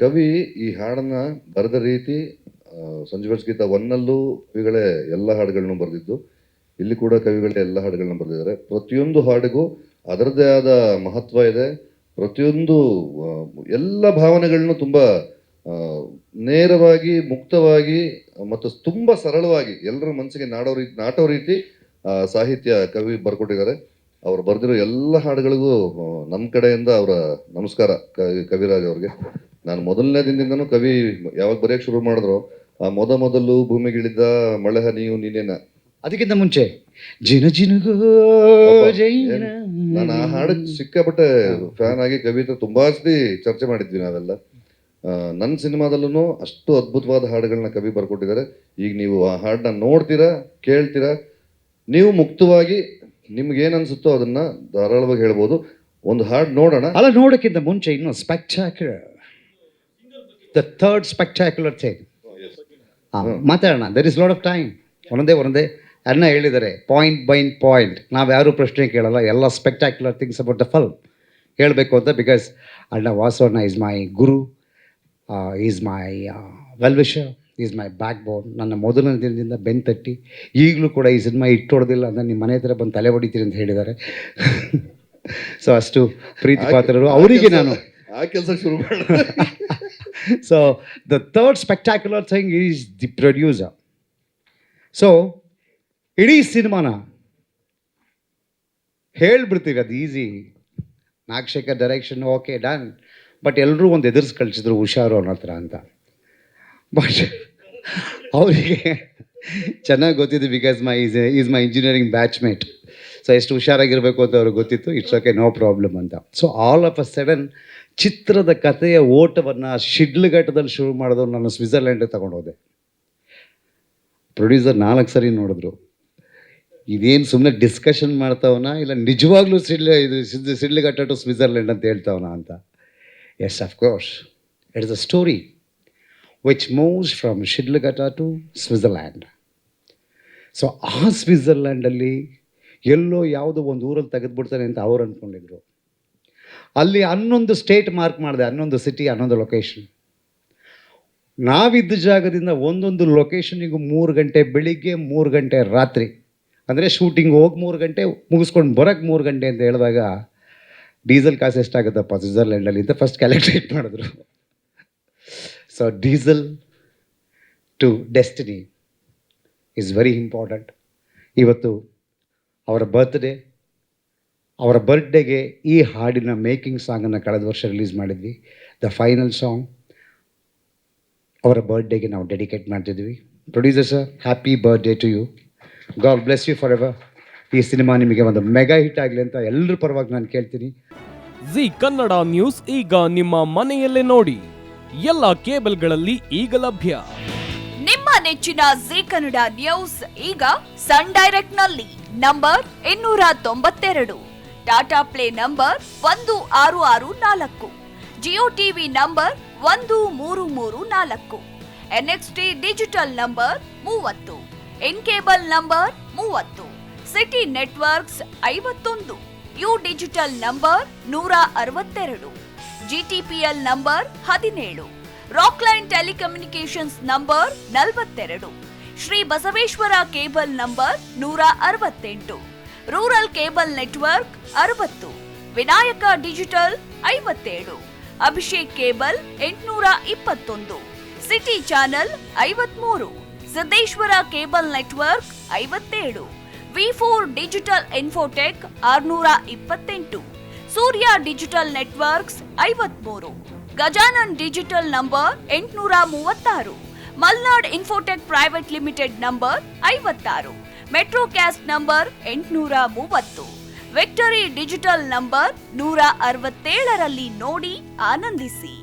ಕವಿ ಈ ಹಾಡನ್ನ ಬರೆದ ರೀತಿ ಸಂಜೀವರ್ಸ್ ಗೀತ ಒನ್ನಲ್ಲೂ ಕವಿಗಳೇ ಎಲ್ಲ ಹಾಡುಗಳನ್ನು ಬರೆದಿದ್ದು, ಇಲ್ಲಿ ಕೂಡ ಕವಿಗಳೇ ಎಲ್ಲ ಹಾಡುಗಳನ್ನ ಬರೆದಿದ್ದಾರೆ. ಪ್ರತಿಯೊಂದು ಹಾಡಿಗೂ ಅದರದ್ದೇ ಆದ ಮಹತ್ವ ಇದೆ. ಪ್ರತಿಯೊಂದು ಎಲ್ಲ ಭಾವನೆಗಳನ್ನು ತುಂಬಾ ನೇರವಾಗಿ, ಮುಕ್ತವಾಗಿ ಮತ್ತು ತುಂಬಾ ಸರಳವಾಗಿ ಎಲ್ಲರ ಮನಸ್ಸಿಗೆ ನಾಟೋ ರೀತಿ ಸಾಹಿತ್ಯ ಕವಿ ಬರ್ಕೊಟ್ಟಿದ್ದಾರೆ. ಅವ್ರು ಬರೆದಿರೋ ಎಲ್ಲ ಹಾಡುಗಳಿಗೂ ನಮ್ಮ ಕಡೆಯಿಂದ ಅವರ ನಮಸ್ಕಾರ ಕವಿರಾಜ್ ಅವ್ರಿಗೆ. ನಾನು ಮೊದಲನೇ ದಿನದಿಂದನೂ ಕವಿ ಯಾವಾಗ ಬರೆಯಕ್ಕೆ ಶುರು ಮಾಡಿದ್ರು, ಆ ಮೊದಲು ಭೂಮಿಗಿಳಿದ ಮಳೆ ಹನಿಯು ನೀನೇನ, ಅದಕ್ಕಿಂತ ಮುಂಚೆ ಜಿನ ಜಿನುಗೋ ನಾನು ಆ ಹಾಡಕ್ಕೆ ಸಿಕ್ಕಾಪಟ್ಟೆ ಫ್ಯಾನ್ ಆಗಿ ಕವಿ ಹತ್ರ ತುಂಬಾ ಸತಿ ಚರ್ಚೆ ಮಾಡಿದ್ವಿ ನಾವೆಲ್ಲ. ನನ್ನ ಸಿನಿಮಾದಲ್ಲೂ ಅಷ್ಟು ಅದ್ಭುತವಾದ ಹಾಡುಗಳನ್ನ ಕವಿ ಬರ್ಕೊಟ್ಟಿದ್ದಾರೆ. ಈಗ ನೀವು ಆ ಹಾಡನ್ನ ನೋಡ್ತೀರಾ, ಕೇಳ್ತೀರಾ, ನೀವು ಮುಕ್ತವಾಗಿ ನಿಮ್ಗೆ ಏನ್ ಅನ್ಸುತ್ತೋ ಅದನ್ನ ಧಾರಾಳವಾಗಿ ಹೇಳ್ಬೋದು. ಒಂದು ಹಾಡು ನೋಡೋಣ. ಅಲ್ಲ, ನೋಡೋಕ್ಕಿಂತ ಮುಂಚೆ ಇನ್ನು spectacular, the third spectacular thing ಮಾತಾಡೋಣ. There is lot of time. ಒಂದೇ ಅನ್ನ ಹೇಳಿದ್ದಾರೆ, ಪಾಯಿಂಟ್ ಬೈ ಪಾಯಿಂಟ್. ನಾವು ಯಾರು ಪ್ರಶ್ನೆ ಕೇಳಲ್ಲ, ಎಲ್ಲ spectacular things about the film ಹೇಳಬೇಕು ಅಂತ. ಬಿಕಾಸ್ ಅಣ್ಣ ವಾಸವಣ್ಣ is my guru, is my well wisher, is my backbone. ನನ್ನ ಮೊದಲನೇ ದಿನದಿಂದ ಬೆನ್ ತಟ್ಟಿ ಈಗಲೂ ಕೂಡ ಈ ಸಿನಿಮಾ ಇಟ್ಟೊಡ್ದಿಲ್ಲ ಅಂದರೆ ನಿಮ್ಮ ಮನೆ ಹತ್ರ ಬಂದು ತಲೆ ಹೊಡಿತೀರಿ ಅಂತ ಹೇಳಿದ್ದಾರೆ. ಸೊ ಅಷ್ಟು ಪ್ರೀತಿ ಪಾತ್ರರು ಅವರಿಗೆ ನಾನು ಆ ಕೆಲಸ ಶುರು ಮಾಡ. So the third spectacular thing is the producer. So ಇಡೀ ಸಿನಿಮಾನ ಹೇಳ್ಬಿಡ್ತೀವಿ, ಅದು easy. Nagashekar direction okay done, but ಎಲ್ಲರೂ ಒಂದು ಎದುರಿಸಿ ಕಳಿಸಿದ್ರು ಹುಷಾರು ಅನ್ನೋ ಹತ್ರ ಅಂತ. ಬಟ್ ಅವರಿಗೆ ಚೆನ್ನಾಗಿ ಗೊತ್ತಿತ್ತು, because is my engineering batchmate. So ಎಷ್ಟು ಹುಷಾರಾಗಿರಬೇಕು ಅಂತ ಅವ್ರಿಗೆ ಗೊತ್ತಿತ್ತು. ಇಟ್ಸ್ ಓಕೆ, ನೋ ಪ್ರಾಬ್ಲಮ್ ಅಂತ. So all of a sudden ಚಿತ್ರದ ಕಥೆಯ ಓಟವನ್ನು ಶಿಡ್ಲಘಟ್ಟದಲ್ಲಿ ಶುರು ಮಾಡಿದವ್ರು ನಾನು ಸ್ವಿಟ್ಜರ್ಲ್ಯಾಂಡಿಗೆ ತಗೊಂಡೋದೆ. ಪ್ರೊಡ್ಯೂಸರ್ 4 ಸರಿ ನೋಡಿದ್ರು, ಇದೇನು ಸುಮ್ಮನೆ ಡಿಸ್ಕಷನ್ ಮಾಡ್ತಾವನ ಇಲ್ಲ ನಿಜವಾಗ್ಲೂ ಶಿಡ್ಲಘಟ್ಟ ಟು ಸ್ವಿಟ್ಜರ್ಲ್ಯಾಂಡ್ ಅಂತ ಹೇಳ್ತಾವನ ಅಂತ. Yes, of course, it is a story which moves from Shidlaghatta to Switzerland. So ಆ ಸ್ವಿಟ್ಜರ್ಲ್ಯಾಂಡಲ್ಲಿ ಎಲ್ಲೋ ಯಾವುದೋ ಒಂದು ಊರಲ್ಲಿ ತೆಗೆದುಬಿಡ್ತಾನೆ ಅಂತ ಅವ್ರು ಅಂದ್ಕೊಂಡಿದ್ರು. ಅಲ್ಲಿ 11 ಸ್ಟೇಟ್ ಮಾರ್ಕ್ ಮಾಡಿದೆ, 11 ಸಿಟಿ, 11 ಲೊಕೇಶನ್. ನಾವಿದ್ದ ಜಾಗದಿಂದ ಒಂದೊಂದು ಲೊಕೇಶನಿಗೂ 3 ಗಂಟೆ ಬೆಳಿಗ್ಗೆ, 3 ಗಂಟೆ ರಾತ್ರಿ. ಅಂದರೆ ಶೂಟಿಂಗ್ ಹೋಗಿ 3 ಗಂಟೆ, ಮುಗಿಸ್ಕೊಂಡು ಬರೋಕ್ಕೆ 3 ಗಂಟೆ ಅಂತ ಹೇಳಿದಾಗ ಡೀಸೆಲ್ ಕಾಸು ಎಷ್ಟಾಗುತ್ತಪ್ಪ ಸ್ವಿಟ್ಜರ್ಲ್ಯಾಂಡಲ್ಲಿ ಅಂತ ಫಸ್ಟ್ ಕ್ಯಾಲ್ಕುಲೇಟ್ ಮಾಡಿದ್ರು. So diesel to destiny is very important. ಇವತ್ತು ಅವರ ಬರ್ತ್ಡೇಗೆ ಈ ಹಾಡಿನ ಮೇಕಿಂಗ್ ಸಾಂಗನ್ನು ಕಳೆದ ವರ್ಷ ರಿಲೀಸ್ ಮಾಡಿದ್ವಿ. ದ ಫೈನಲ್ ಸಾಂಗ್ ಅವರ ಬರ್ತ್ಡೇಗೆ ನಾವು ಡೆಡಿಕೇಟ್ ಮಾಡ್ತಿದ್ವಿ. Producer sir, happy birthday to you. God bless you for ever. ಈ ಸಿನಿಮಾ ನಿಮಗೆ ಒಂದು ಮೆಗಾ ಹಿಟ್ ಆಗಲಿ ಅಂತ ಎಲ್ಲರ ಪರವಾಗಿ ನಾನು ಕೇಳ್ತೀನಿ. ಜಿ ಕನ್ನಡ ನ್ಯೂಸ್ ಈಗ ನಿಮ್ಮ ಮನೆಯಲ್ಲೇ ನೋಡಿ. ಎಲ್ಲ ಕೇಬಲ್ಗಳಲ್ಲಿ ಈಗ ಲಭ್ಯ. ನಿಮ್ಮ ನೆಚ್ಚಿನ ಜಿ ಕನ್ನಡ ನ್ಯೂಸ್ ಈಗ ಸನ್ ಡೈರೆಕ್ಟ್ ನಲ್ಲಿ number 292, Tata play number 1664, Jio TV number 1334, NXT digital number 30, in cable number 30, city networks 51, U digital number 162, GTPL number 17, Rockline telecommunications number 42, Shri Basaveshwara cable number 168, rural cable network 60, Vinayaka digital 57, Abhishek cable 821, city channel 53, Siddeshwara cable network 57, V4 digital Infotech 628, Surya digital networks 53, Gajanan digital number 836, Malnad Infotech private limited number 56, Metrocast number 830, Victory digital number 167ರಲ್ಲಿ ನೋಡಿ ಆನಂದಿಸಿ.